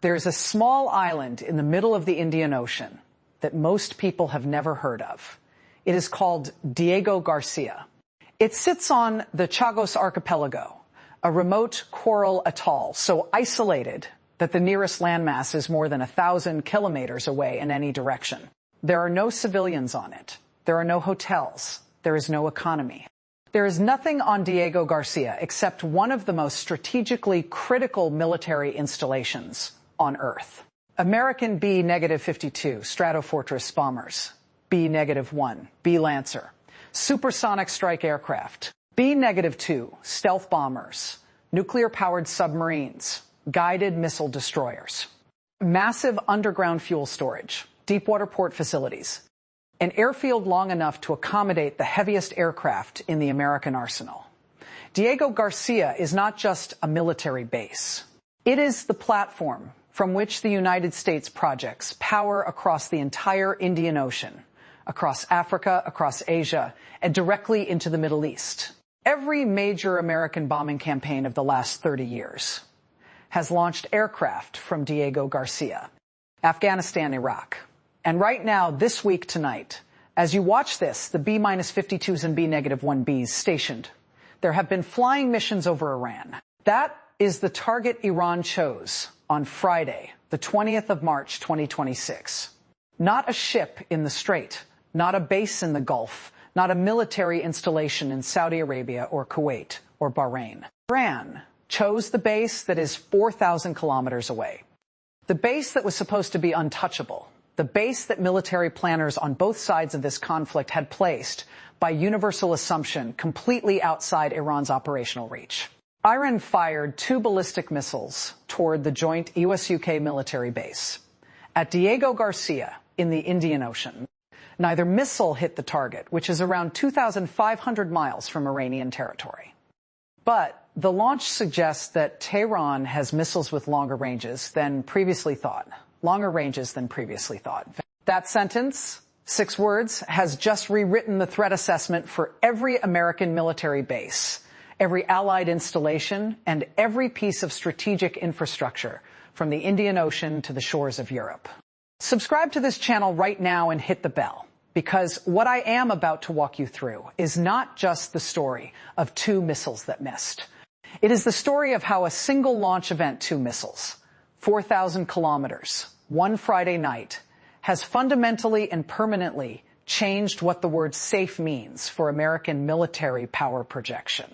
There's a small island in the middle of the Indian Ocean that most people have never heard of. It is called Diego Garcia. It sits on the Chagos Archipelago, a remote coral atoll so isolated that the nearest landmass is more than 1,000 kilometers away in any direction. There are no civilians on it. There are no hotels. There is no economy. There is nothing on Diego Garcia except one of the most strategically critical military installations on Earth. American B-52 Stratofortress bombers, B-1 B Lancer, supersonic strike aircraft, B-2 stealth bombers, nuclear-powered submarines, guided missile destroyers, massive underground fuel storage, deepwater port facilities, an airfield long enough to accommodate the heaviest aircraft in the American arsenal. Diego Garcia is not just a military base. It is the platform from which the United States projects power across the entire Indian Ocean, across Africa, across Asia, and directly into the Middle East. Every major American bombing campaign of the last 30 years has launched aircraft from Diego Garcia. Afghanistan, Iraq. And right now, this week tonight, as you watch this, the B-52s and B-1Bs stationed, there have been flying missions over Iran. That is the target Iran chose on Friday, the 20th of March, 2026. Not a ship in the Strait, not a base in the Gulf, not a military installation in Saudi Arabia or Kuwait or Bahrain. Iran chose the base that is 4,000 kilometers away. The base that was supposed to be untouchable. The base that military planners on both sides of this conflict had placed, by universal assumption, completely outside Iran's operational reach. Iran fired 2 ballistic missiles toward the joint US-UK military base at Diego Garcia in the Indian Ocean. Neither missile hit the target, which is around 2,500 miles from Iranian territory. But the launch suggests that Tehran has missiles with longer ranges than previously thought. Longer ranges than previously thought. That sentence, 6 words, has just rewritten the threat assessment for every American military base, every Allied installation, and every piece of strategic infrastructure from the Indian Ocean to the shores of Europe. Subscribe to this channel right now and hit the bell, because what I am about to walk you through is not just the story of 2 missiles that missed. It is the story of how a single launch event, 2 missiles, 4,000 kilometers, one Friday night, has fundamentally and permanently changed what the word safe means for American military power projection.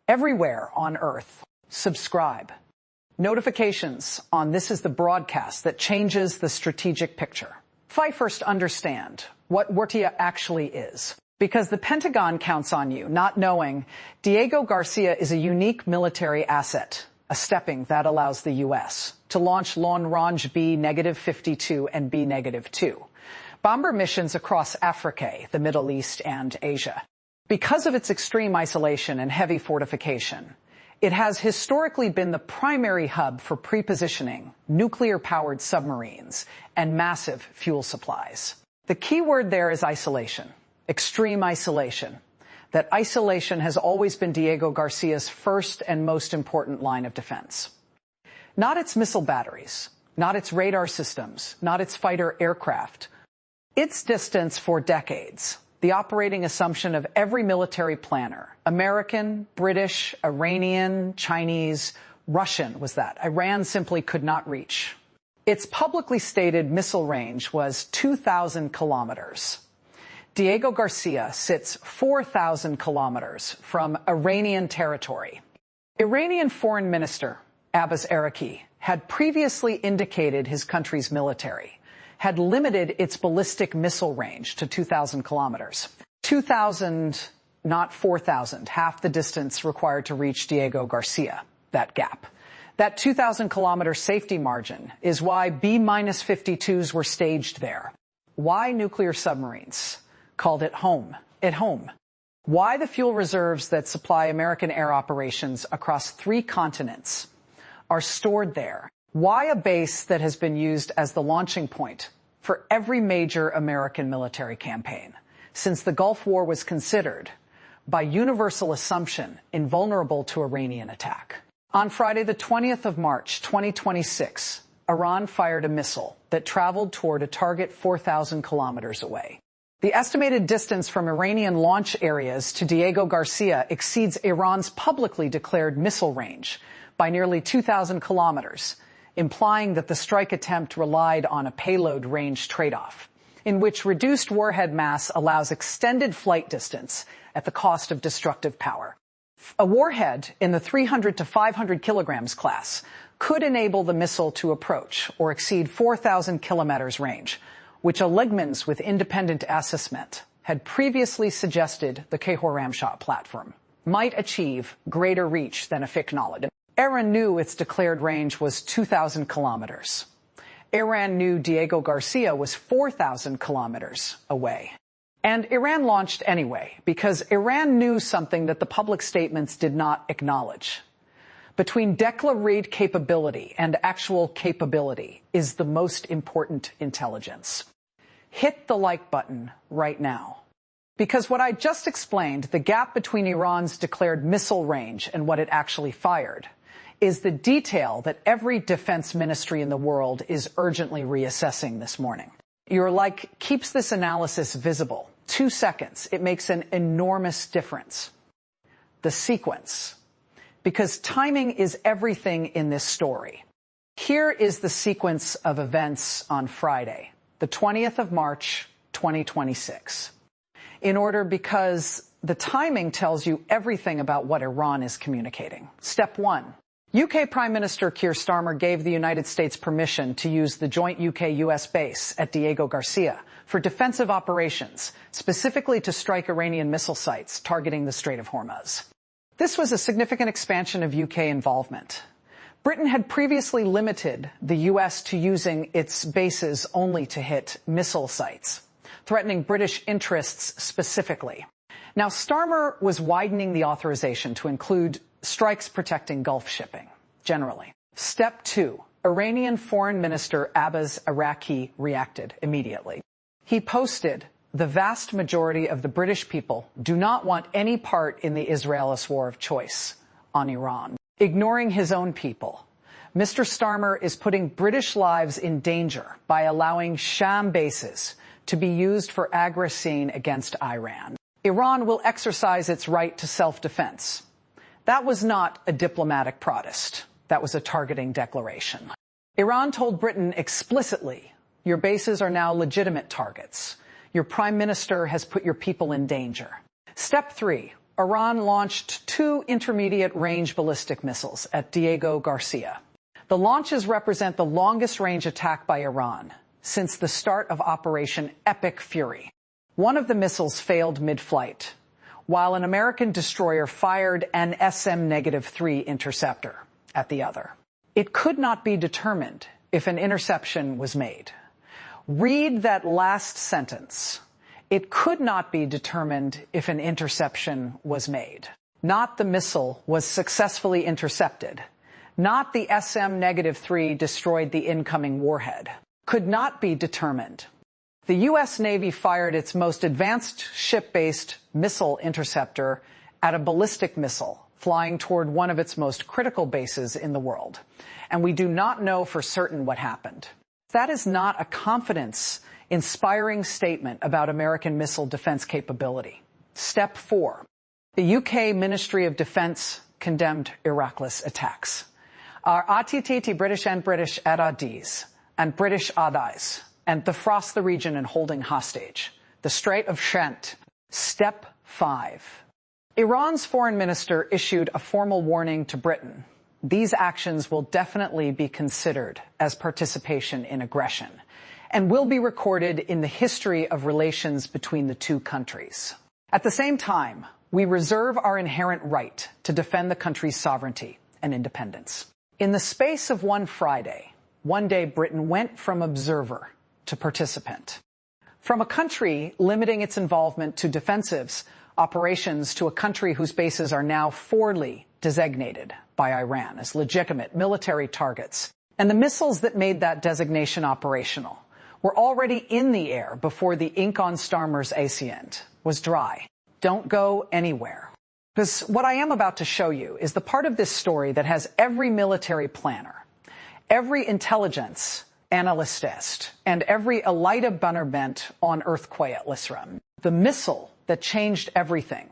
Everywhere on Earth, subscribe. Notifications on This Is the Broadcast that changes the strategic picture. If I first understand what WRTIA actually is, because the Pentagon counts on you not knowing Diego Garcia is a unique military asset, a stepping that allows the U.S. to launch long-range B-52 and B-2 bomber missions across Africa, the Middle East, and Asia. Because of its extreme isolation and heavy fortification, it has historically been the primary hub for pre-positioning nuclear-powered submarines and massive fuel supplies. The key word there is isolation, extreme isolation. That isolation has always been Diego Garcia's first and most important line of defense. Not its missile batteries, not its radar systems, not its fighter aircraft. Its distance for decades, the operating assumption of every military planner, American, British, Iranian, Chinese, Russian was that Iran simply could not reach. Its publicly stated missile range was 2,000 kilometers. Diego Garcia sits 4,000 kilometers from Iranian territory. Iranian Foreign Minister Abbas Araqi had previously indicated his country's military had limited its ballistic missile range to 2,000 kilometers. 2,000, not 4,000, half the distance required to reach Diego Garcia, that gap. That 2,000-kilometer safety margin is why B-52s were staged there. Why nuclear submarines called it home, at home. Why the fuel reserves that supply American air operations across 3 continents are stored there. Why a base that has been used as the launching point for every major American military campaign since the Gulf War was considered, by universal assumption, invulnerable to Iranian attack. On Friday, the 20th of March, 2026, Iran fired a missile that traveled toward a target 4,000 kilometers away. The estimated distance from Iranian launch areas to Diego Garcia exceeds Iran's publicly declared missile range by nearly 2,000 kilometers, implying that the strike attempt relied on a payload range trade-off, in which reduced warhead mass allows extended flight distance at the cost of destructive power. A warhead in the 300 to 500 kilograms class could enable the missile to approach or exceed 4,000 kilometers range, which Eligmans with independent assessment had previously suggested the Kehor-Ramshot platform might achieve greater reach than IFIC knowledge. Iran knew its declared range was 2,000 kilometers. Iran knew Diego Garcia was 4,000 kilometers away. And Iran launched anyway, because Iran knew something that the public statements did not acknowledge. Between declared capability and actual capability is the most important intelligence. Hit the like button right now. Because what I just explained, the gap between Iran's declared missile range and what it actually fired, is the detail that every defense ministry in the world is urgently reassessing this morning. Your like keeps this analysis visible. 2 seconds. It makes an enormous difference. The sequence. Because timing is everything in this story. Here is the sequence of events on Friday, the 20th of March, 2026. In order, because the timing tells you everything about what Iran is communicating. Step 1. UK Prime Minister Keir Starmer gave the United States permission to use the joint UK-US base at Diego Garcia for defensive operations, specifically to strike Iranian missile sites targeting the Strait of Hormuz. This was a significant expansion of UK involvement. Britain had previously limited the US to using its bases only to hit missile sites, threatening British interests specifically. Now, Starmer was widening the authorization to include strikes protecting Gulf shipping, generally. Step 2. Iranian Foreign Minister Abbas Araqi reacted immediately. He posted, "The vast majority of the British people do not want any part in the Israelis war of choice," on Iran. Ignoring his own people, Mr. Starmer is putting British lives in danger by allowing sham bases to be used for aggressing against Iran. Iran will exercise its right to self-defense. That was not a diplomatic protest. That was a targeting declaration. Iran told Britain explicitly, "Your bases are now legitimate targets. Your prime minister has put your people in danger." Step 3. Iran launched 2 intermediate-range ballistic missiles at Diego Garcia. The launches represent the longest-range attack by Iran since the start of Operation Epic Fury. One of the missiles failed mid-flight, while an American destroyer fired an SM-3 interceptor at the other. It could not be determined if an interception was made. Read that last sentence. It could not be determined if an interception was made. Not the missile was successfully intercepted. Not the SM-3 destroyed the incoming warhead. Could not be determined. The U.S. Navy fired its most advanced ship-based missile interceptor at a ballistic missile flying toward one of its most critical bases in the world. And we do not know for certain what happened. That is not a confidence-inspiring statement about American missile defense capability. Step 4. The UK Ministry of Defense condemned Iraqless attacks. Our ATT British Adadis and British Adais and defrost the region and holding hostage. The Strait of Trent. Step 5. Iran's foreign minister issued a formal warning to Britain. These actions will definitely be considered as participation in aggression and will be recorded in the history of relations between the two countries. At the same time, we reserve our inherent right to defend the country's sovereignty and independence. In the space of one Friday, one day Britain went from observer to participant. From a country limiting its involvement to defensive operations to a country whose bases are now formally designated by Iran as legitimate military targets. And the missiles that made that designation operational were already in the air before the ink on Starmer's ACN was dry. Don't go anywhere. Because what I am about to show you is the part of this story that has every military planner, every intelligence analyst test, and every elida bunnerbent on earthquake lisram. The missile that changed everything,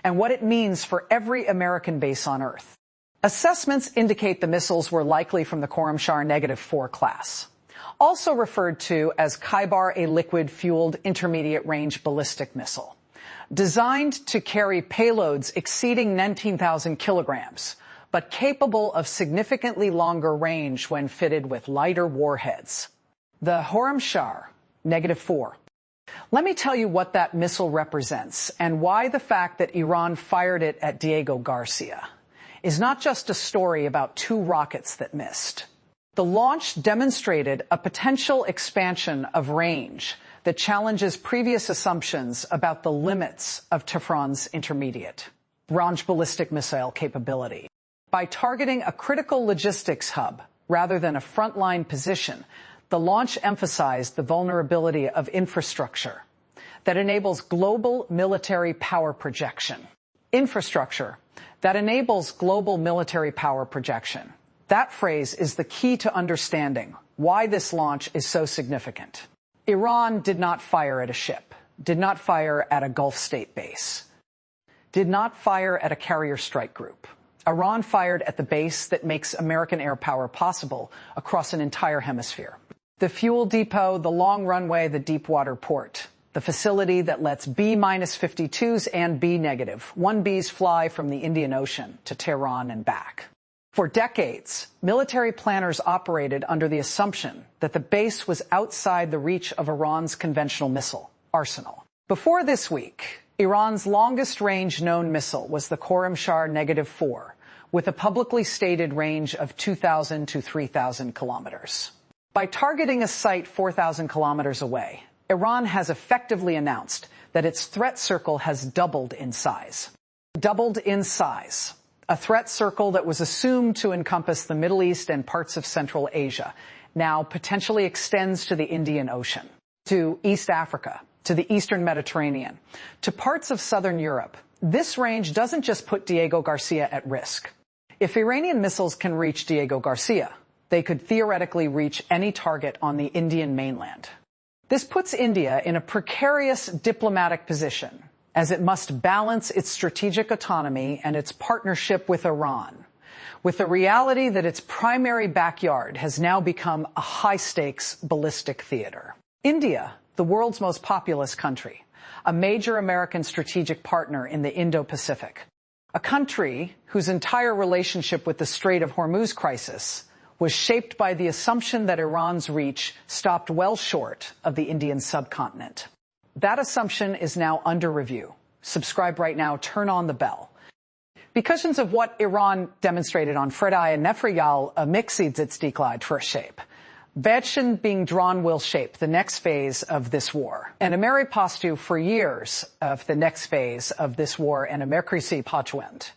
and what it means for every American base on Earth. Assessments indicate the missiles were likely from the Khorramshahr -4 class, also referred to as Khyber, a liquid-fueled intermediate-range ballistic missile, designed to carry payloads exceeding 19,000 kilograms, but capable of significantly longer range when fitted with lighter warheads. The Khorramshahr -4. Let me tell you what that missile represents and why the fact that Iran fired it at Diego Garcia is not just a story about two rockets that missed. The launch demonstrated a potential expansion of range that challenges previous assumptions about the limits of Tehran's intermediate-range ballistic missile capability. By targeting a critical logistics hub rather than a frontline position, the launch emphasized the vulnerability of infrastructure that enables global military power projection. Infrastructure that enables global military power projection. That phrase is the key to understanding why this launch is so significant. Iran did not fire at a ship, did not fire at a Gulf state base, did not fire at a carrier strike group. Iran fired at the base that makes American air power possible across an entire hemisphere. The fuel depot, the long runway, the deep water port, the facility that lets B-52s and B-1Bs fly from the Indian Ocean to Tehran and back. For decades, military planners operated under the assumption that the base was outside the reach of Iran's conventional missile arsenal. Before this week, Iran's longest-range known missile was the Khorramshahr -4, with a publicly stated range of 2,000 to 3,000 kilometers. By targeting a site 4,000 kilometers away, Iran has effectively announced that its threat circle has doubled in size. Doubled in size. A threat circle that was assumed to encompass the Middle East and parts of Central Asia now potentially extends to the Indian Ocean, to East Africa, to the Eastern Mediterranean, to parts of Southern Europe. This range doesn't just put Diego Garcia at risk. If Iranian missiles can reach Diego Garcia, they could theoretically reach any target on the Indian mainland. This puts India in a precarious diplomatic position, as it must balance its strategic autonomy and its partnership with Iran, with the reality that its primary backyard has now become a high-stakes ballistic theater. India, the world's most populous country, a major American strategic partner in the Indo-Pacific, a country whose entire relationship with the Strait of Hormuz crisis was shaped by the assumption that Iran's reach stopped well short of the Indian subcontinent. That assumption is now under review. Subscribe right now, turn on the bell. Because of what Iran demonstrated on Friday and Nefriyal mixed its decline for shape. Vetchen being drawn will shape the next phase of this war. And Ameri Pastu for years of the next phase of this war and Amerikrisi Pachwend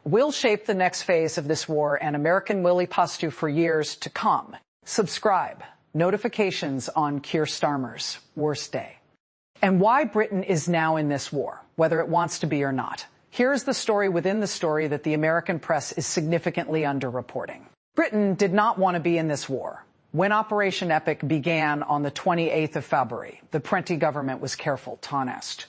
will shape the next phase of this war and American Willie Pastu for years to come. Subscribe. Notifications on Keir Starmer's worst day. And why Britain is now in this war, whether it wants to be or not. Here's the story within the story that the American press is significantly underreporting. Britain did not want to be in this war. When Operation Epic began on the 28th of February, the Prenti government was careful, honest.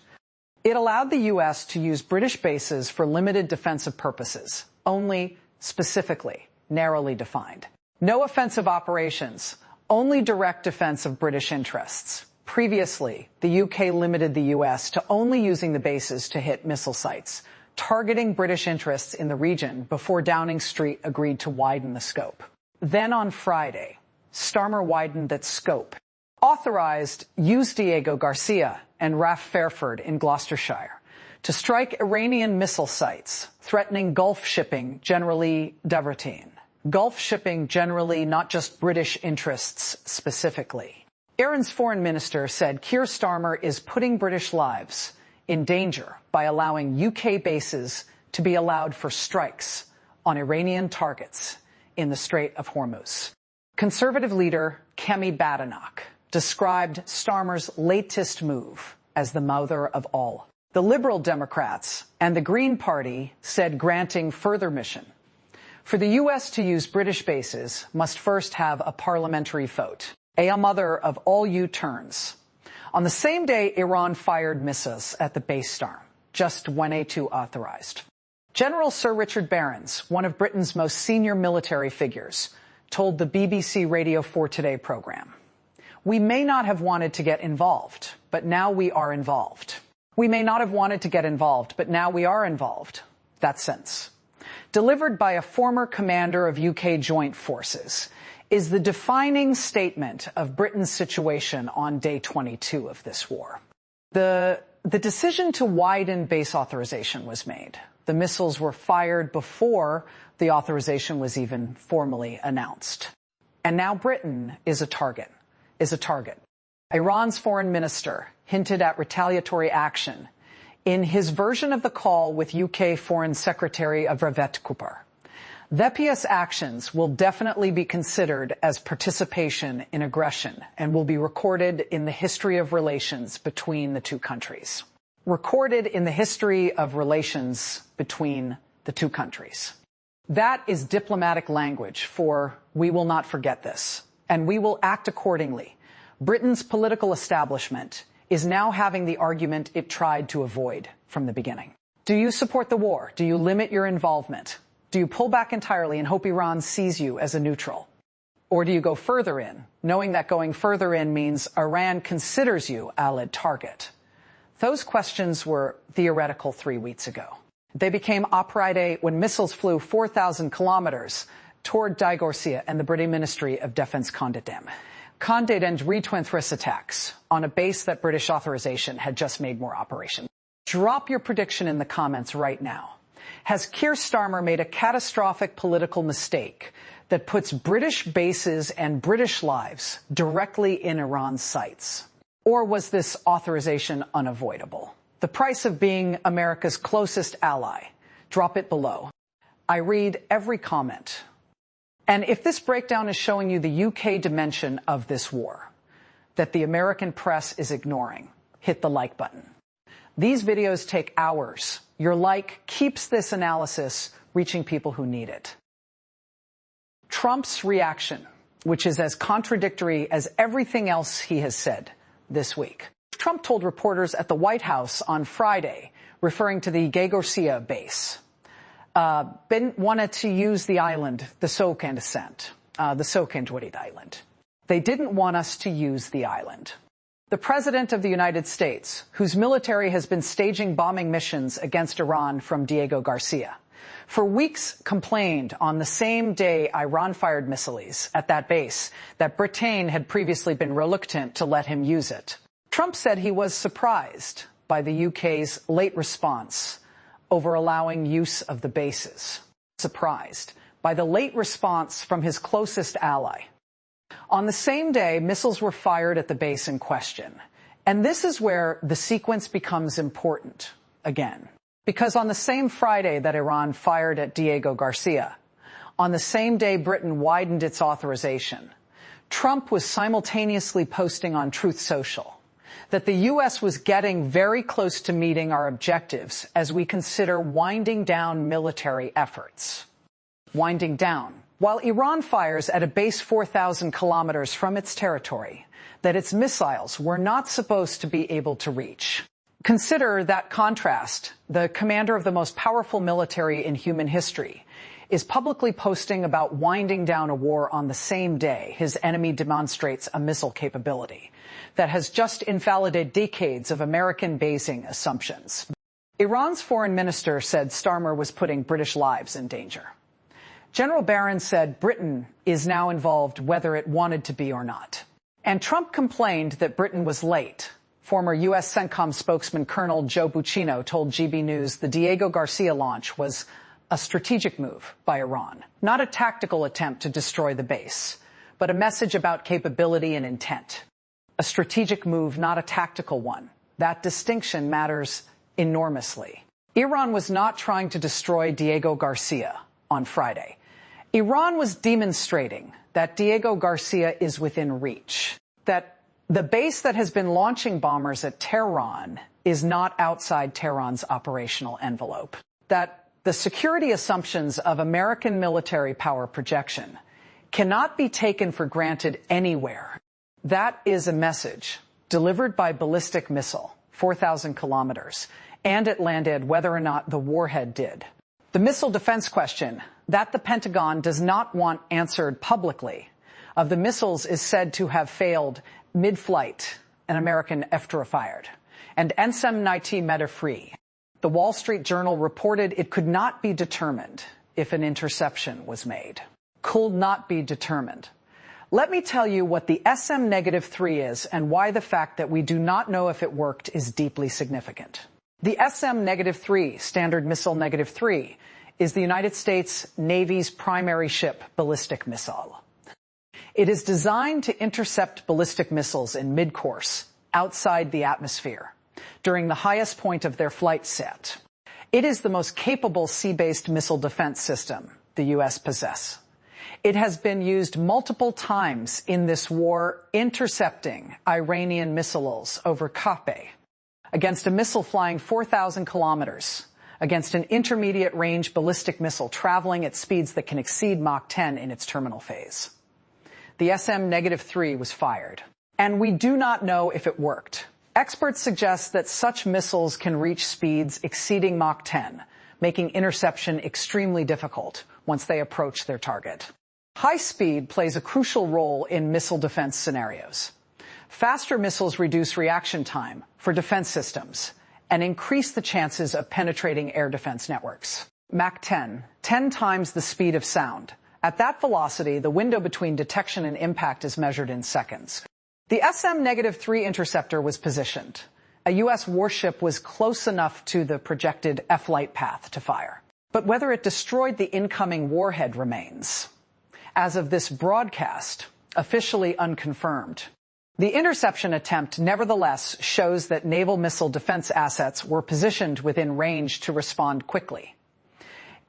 It allowed the U.S. to use British bases for limited defensive purposes, only specifically, narrowly defined. No offensive operations, only direct defense of British interests. Previously, the UK limited the US to only using the bases to hit missile sites, targeting British interests in the region before Downing Street agreed to widen the scope. Then on Friday, Starmer widened that scope, authorized use Diego Garcia and RAF Fairford in Gloucestershire to strike Iranian missile sites, threatening Gulf shipping, generally divertine. Gulf shipping generally, not just British interests specifically. Iran's foreign minister said Keir Starmer is putting British lives in danger by allowing UK bases to be allowed for strikes on Iranian targets in the Strait of Hormuz. Conservative leader Kemi Badenoch described Starmer's latest move as the mother of all. The Liberal Democrats and the Green Party said granting further mission For the U.S. to use British bases must first have a parliamentary vote, a mother of all U-turns. On the same day, Iran fired missiles at the base Starm, just when A2 authorized. General Sir Richard Barrons, one of Britain's most senior military figures, told the BBC Radio 4 Today program, "We may not have wanted to get involved, but now we are involved. We may not have wanted to get involved, but now we are involved." That sentence, delivered by a former commander of UK joint forces, is the defining statement of Britain's situation on day 22 of this war. The decision to widen base authorization was made. The missiles were fired before the authorization was even formally announced. And now Britain is a target. Iran's foreign minister hinted at retaliatory action in his version of the call with UK Foreign Secretary Avret Cooper. VPS actions will definitely be considered as participation in aggression and will be recorded in the history of relations between the two countries. Recorded in the history of relations between the two countries. That is diplomatic language for "we will not forget this, and we will act accordingly." Britain's political establishment is now having the argument it tried to avoid from the beginning. Do you support the war? Do you limit your involvement? Do you pull back entirely and hope Iran sees you as a neutral? Or do you go further in, knowing that going further in means Iran considers you allied target? Those questions were theoretical 3 weeks ago. They became operative when missiles flew 4,000 kilometers toward Diego Garcia and the British Ministry of Defence condemned retwin attacks on a base that British authorization had just made more operational. Drop your prediction in the comments right now. Has Keir Starmer made a catastrophic political mistake that puts British bases and British lives directly in Iran's sights? Or was this authorization unavoidable? The price of being America's closest ally. Drop it below. I read every comment. And if this breakdown is showing you the UK dimension of this war that the American press is ignoring, hit the like button. These videos take hours. Your like keeps this analysis reaching people who need it. Trump's reaction, which is as contradictory as everything else he has said this week. Trump told reporters at the White House on Friday, referring to the Diego Garcia base, wanted to use the island, the Sokin descent, the Sokin Island. They didn't want us to use the island. The President of the United States, whose military has been staging bombing missions against Iran from Diego Garcia, for weeks complained on the same day Iran fired missiles at that base that Britain had previously been reluctant to let him use it. Trump said he was surprised by the UK's late response over allowing use of the bases. Surprised by the late response from his closest ally. On the same day, missiles were fired at the base in question. And this is where the sequence becomes important again. Because on the same Friday that Iran fired at Diego Garcia, on the same day Britain widened its authorization, Trump was simultaneously posting on Truth Social that the U.S. was getting very close to meeting our objectives as we consider winding down military efforts. Winding down. While Iran fires at a base 4,000 kilometers from its territory that its missiles were not supposed to be able to reach. Consider that contrast. The commander of the most powerful military in human history is publicly posting about winding down a war on the same day his enemy demonstrates a missile capability that has just invalidated decades of American basing assumptions. Iran's foreign minister said Starmer was putting British lives in danger. General Barrons said Britain is now involved whether it wanted to be or not. And Trump complained that Britain was late. Former U.S. CENTCOM spokesman Colonel Joe Buccino told GB News the Diego Garcia launch was a strategic move by Iran, not a tactical attempt to destroy the base, but a message about capability and intent. A strategic move, not a tactical one. That distinction matters enormously. Iran was not trying to destroy Diego Garcia on Friday. Iran was demonstrating that Diego Garcia is within reach, that the base that has been launching bombers at Tehran is not outside Tehran's operational envelope, that The security assumptions of American military power projection cannot be taken for granted anywhere. That is a message delivered by ballistic missile, 4,000 kilometers, and it landed whether or not the warhead did. The missile defense question that the Pentagon does not want answered publicly of the missiles is said to have failed mid-flight, an American F-fired, and ensem naiti meta-free. The Wall Street Journal reported it could not be determined if an interception was made. Could not be determined. Let me tell you what the SM-3 is and why the fact that we do not know if it worked is deeply significant. The SM-3, Standard Missile -3, is the United States Navy's primary ship ballistic missile. It is designed to intercept ballistic missiles in mid-course, outside the atmosphere, during the highest point of their flight set. It is the most capable sea-based missile defense system the U.S. possesses. It has been used multiple times in this war, intercepting Iranian missiles over Kape, against a missile flying 4,000 kilometers, against an intermediate-range ballistic missile traveling at speeds that can exceed Mach 10 in its terminal phase. The SM-3 was fired, and we do not know if it worked. Experts suggest that such missiles can reach speeds exceeding Mach 10, making interception extremely difficult once they approach their target. High speed plays a crucial role in missile defense scenarios. Faster missiles reduce reaction time for defense systems and increase the chances of penetrating air defense networks. Mach 10, 10 times the speed of sound. At that velocity, the window between detection and impact is measured in seconds. The SM-3 interceptor was positioned. A U.S. warship was close enough to the projected F-light path to fire. But whether it destroyed the incoming warhead remains, as of this broadcast, officially unconfirmed. The interception attempt, nevertheless, shows that naval missile defense assets were positioned within range to respond quickly,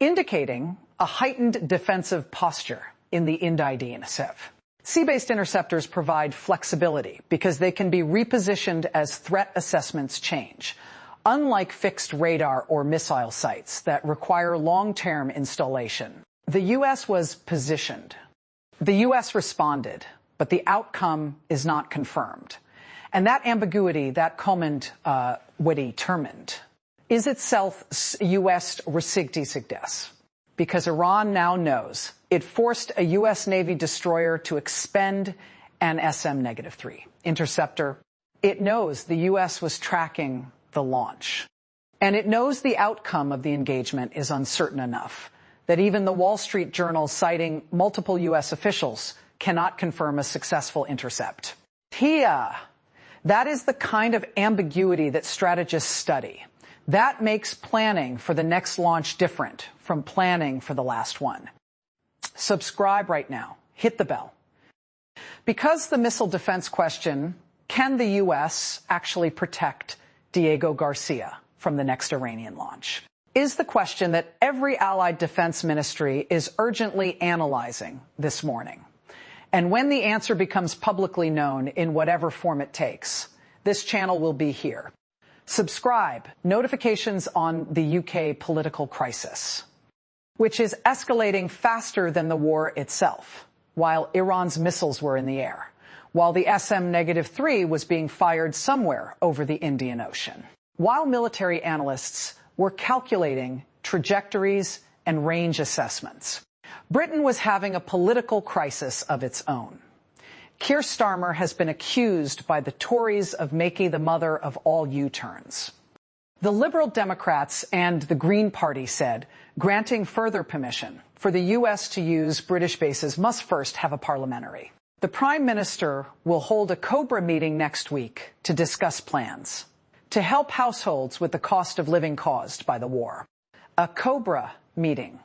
indicating a heightened defensive posture in the Indidine Sev. Sea-based interceptors provide flexibility because they can be repositioned as threat assessments change, unlike fixed radar or missile sites that require long-term installation. The U.S. was positioned. The U.S. responded, but the outcome is not confirmed. And that ambiguity, that comment wedi termed, is itself U.S. resigtigdes, because Iran now knows it forced a U.S. Navy destroyer to expend an SM-3 interceptor. It knows the U.S. was tracking the launch. And it knows the outcome of the engagement is uncertain enough that even the Wall Street Journal, citing multiple U.S. officials, cannot confirm a successful intercept. That is the kind of ambiguity that strategists study. That makes planning for the next launch different from planning for the last one. Subscribe right now. Hit the bell. Because the missile defense question, can the U.S. actually protect Diego Garcia from the next Iranian launch, is the question that every allied defense ministry is urgently analyzing this morning. And when the answer becomes publicly known in whatever form it takes, this channel will be here. Subscribe. Notifications on the UK political crisis, which is escalating faster than the war itself, while Iran's missiles were in the air, while the SM-3 was being fired somewhere over the Indian Ocean, while military analysts were calculating trajectories and range assessments. Britain was having a political crisis of its own. Keir Starmer has been accused by the Tories of making the mother of all U-turns. The Liberal Democrats and the Green Party said granting further permission for the U.S. to use British bases must first have a parliamentary. The Prime Minister will hold a COBRA meeting next week to discuss plans to help households with the cost of living caused by the war. A COBRA meeting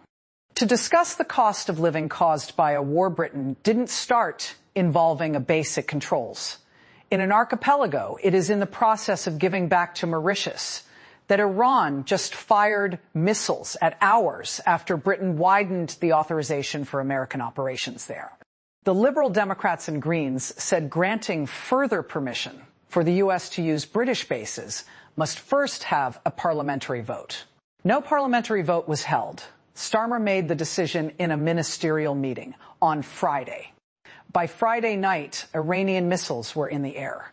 to discuss the cost of living caused by a war Britain didn't start involving a basic controls. In an archipelago, it is in the process of giving back to Mauritius that Iran just fired missiles at hours after Britain widened the authorization for American operations there. The Liberal Democrats and Greens said granting further permission for the U.S. to use British bases must first have a parliamentary vote. No parliamentary vote was held. Starmer made the decision in a ministerial meeting on Friday. By Friday night, Iranian missiles were in the air.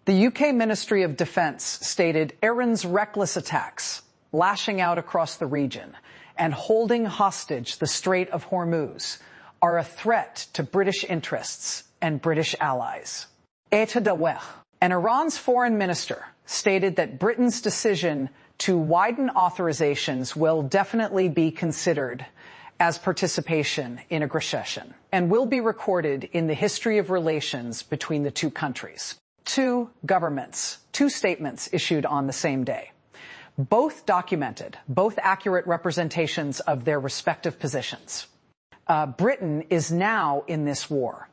The UK Ministry of Defence stated Iran's reckless attacks, lashing out across the region, and holding hostage the Strait of Hormuz are a threat to British interests and British allies. And Iran's foreign minister stated that Britain's decision to widen authorizations will definitely be considered as participation in aggression and will be recorded in the history of relations between the two countries. Two governments, two statements issued on the same day. Both documented, both accurate representations of their respective positions. Britain is now in this war.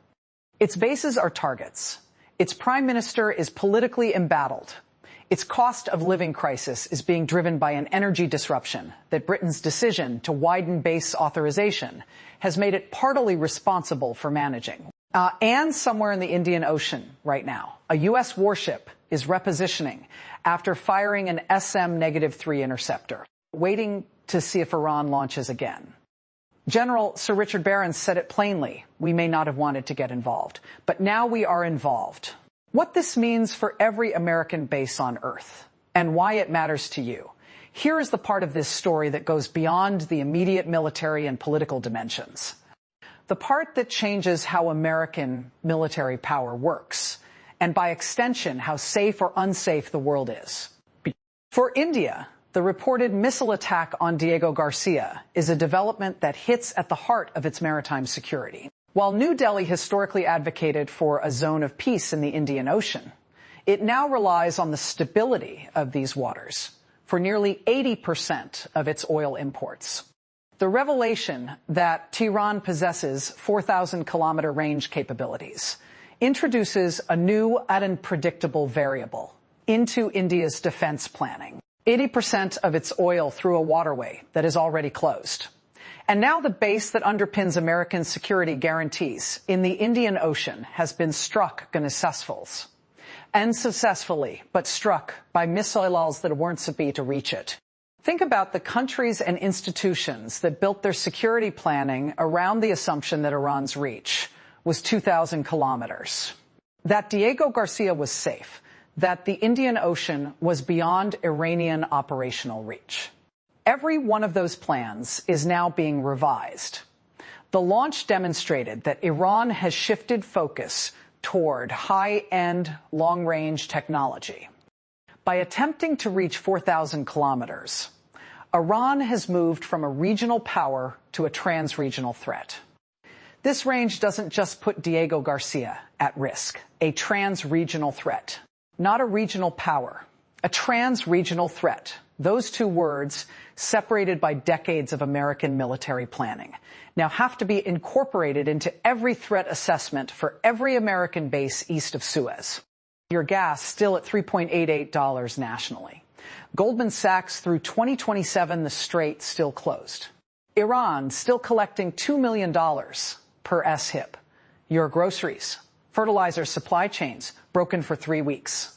Its bases are targets. Its prime minister is politically embattled. Its cost of living crisis is being driven by an energy disruption that Britain's decision to widen base authorization has made it partly responsible for managing. And somewhere in the Indian Ocean right now, a U.S. warship is repositioning after firing an SM-3 interceptor, waiting to see if Iran launches again. General Sir Richard Barron said it plainly, we may not have wanted to get involved, but now we are involved. What this means for every American base on Earth and why it matters to you. Here is the part of this story that goes beyond the immediate military and political dimensions. The part that changes how American military power works, and by extension, how safe or unsafe the world is. For India, the reported missile attack on Diego Garcia is a development that hits at the heart of its maritime security. While New Delhi historically advocated for a zone of peace in the Indian Ocean, it now relies on the stability of these waters for nearly 80% of its oil imports. The revelation that Tehran possesses 4,000-kilometer range capabilities introduces a new and unpredictable variable into India's defense planning. 80% of its oil through a waterway that is already closed. And now the base that underpins American security guarantees in the Indian Ocean has been struck unsuccessfully, but struck by missiles that weren't supposed to reach it. Think about the countries and institutions that built their security planning around the assumption that Iran's reach was 2,000 kilometers. That Diego Garcia was safe. That the Indian Ocean was beyond Iranian operational reach. Every one of those plans is now being revised. The launch demonstrated that Iran has shifted focus toward high-end, long-range technology. By attempting to reach 4,000 kilometers, Iran has moved from a regional power to a trans-regional threat. This range doesn't just put Diego Garcia at risk, a trans-regional threat. Not a regional power, a trans-regional threat. Those two words, separated by decades of American military planning, now have to be incorporated into every threat assessment for every American base east of Suez. Your gas still at $3.88 nationally. Goldman Sachs through 2027, the Strait still closed. Iran still collecting $2 million per SHIP. Your groceries, fertilizer supply chains broken for 3 weeks.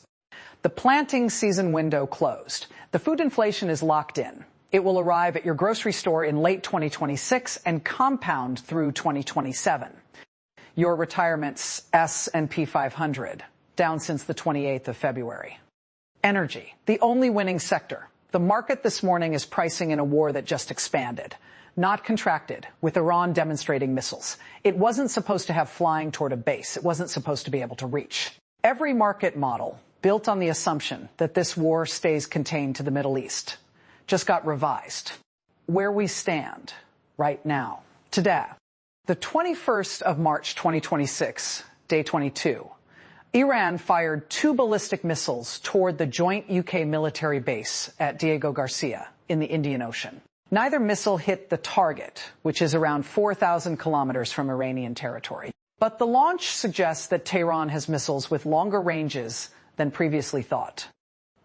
The planting season window closed. The food inflation is locked in. It will arrive at your grocery store in late 2026 and compound through 2027. Your retirement's S&P 500, down since the 28th of February. Energy, the only winning sector. The market this morning is pricing in a war that just expanded, not contracted, with Iran demonstrating missiles. It wasn't supposed to have flying toward a base. It wasn't supposed to be able to reach. Every market model built on the assumption that this war stays contained to the Middle East just got revised. Where we stand right now, today, the 21st of March 2026, day 22, Iran fired 2 ballistic missiles toward the joint UK military base at Diego Garcia in the Indian Ocean. Neither missile hit the target, which is around 4,000 kilometers from Iranian territory. But the launch suggests that Tehran has missiles with longer ranges than previously thought.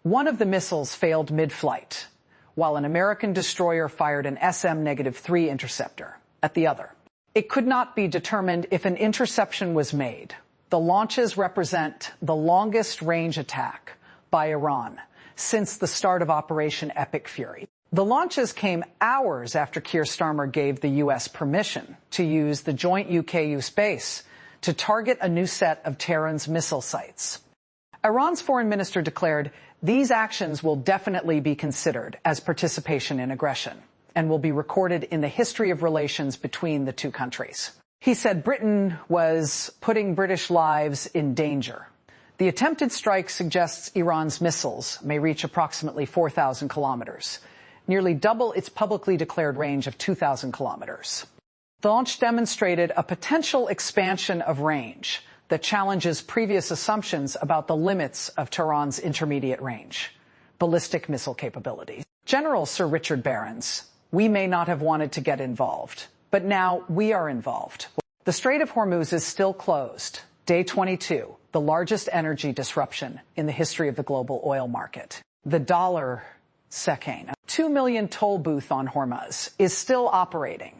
One of the missiles failed mid-flight, while an American destroyer fired an SM-3 interceptor at the other. It could not be determined if an interception was made. The launches represent the longest range attack by Iran since the start of Operation Epic Fury. The launches came hours after Keir Starmer gave the U.S. permission to use the joint UK-US base to target a new set of Tehran's missile sites. Iran's foreign minister declared these actions will definitely be considered as participation in aggression and will be recorded in the history of relations between the two countries. He said Britain was putting British lives in danger. The attempted strike suggests Iran's missiles may reach approximately 4,000 kilometers, nearly double its publicly declared range of 2,000 kilometers. The launch demonstrated a potential expansion of range that challenges previous assumptions about the limits of Tehran's intermediate range, ballistic missile capabilities. General Sir Richard Barrons, we may not have wanted to get involved, but now we are involved. The Strait of Hormuz is still closed. Day 22, the largest energy disruption in the history of the global oil market. The dollar secane, a 2 million toll booth on Hormuz, is still operating.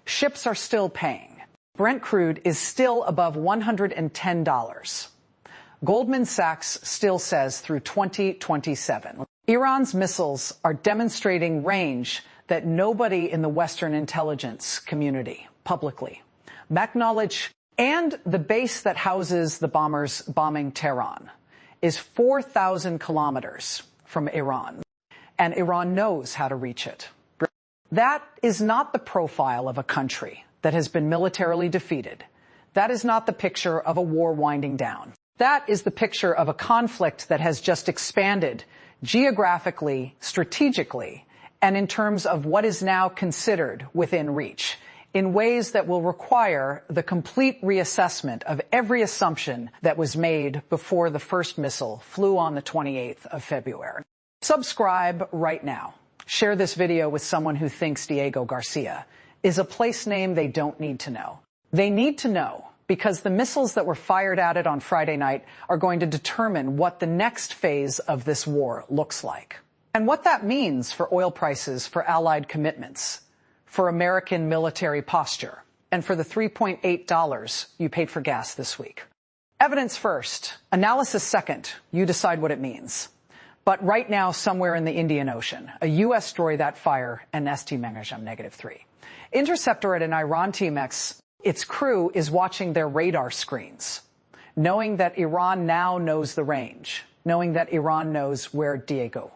Ships are still paying. Brent crude is still above $110. Goldman Sachs still says through 2027. Iran's missiles are demonstrating range that nobody in the Western intelligence community publicly acknowledge, and the base that houses the bombers bombing Tehran is 4,000 kilometers from Iran, and Iran knows how to reach it. That is not the profile of a country that has been militarily defeated. That is not the picture of a war winding down. That is the picture of a conflict that has just expanded geographically, strategically, and in terms of what is now considered within reach, in ways that will require the complete reassessment of every assumption that was made before the first missile flew on the 28th of February. Subscribe right now. Share this video with someone who thinks Diego Garcia is a place name they don't need to know. They need to know because the missiles that were fired at it on Friday night are going to determine what the next phase of this war looks like. And what that means for oil prices, for allied commitments, for American military posture, and for the $3.8 you paid for gas this week. Evidence first, analysis second, you decide what it means. But right now, somewhere in the Indian Ocean, a U.S. destroyed that fire and ST Mangajam -3. Interceptor at an Iran TMX, its crew is watching their radar screens, knowing that Iran now knows the range, knowing that Iran knows where Diego,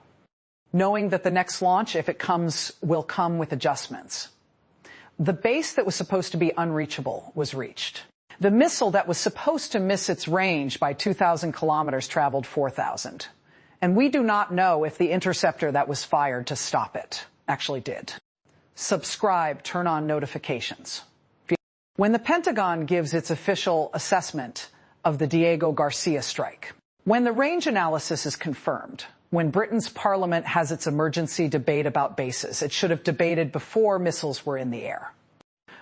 knowing that the next launch, if it comes, will come with adjustments. The base that was supposed to be unreachable was reached. The missile that was supposed to miss its range by 2,000 kilometers traveled 4,000. And we do not know if the interceptor that was fired to stop it actually did. Subscribe, turn on notifications. When the Pentagon gives its official assessment of the Diego Garcia strike, when the range analysis is confirmed, when Britain's parliament has its emergency debate about bases, it should have debated before missiles were in the air.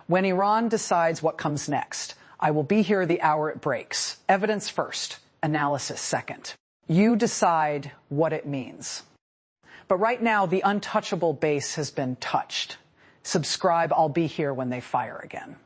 When Iran decides what comes next, I will be here the hour it breaks. Evidence first, analysis second. You decide what it means. But right now, the untouchable base has been touched. Subscribe, I'll be here when they fire again.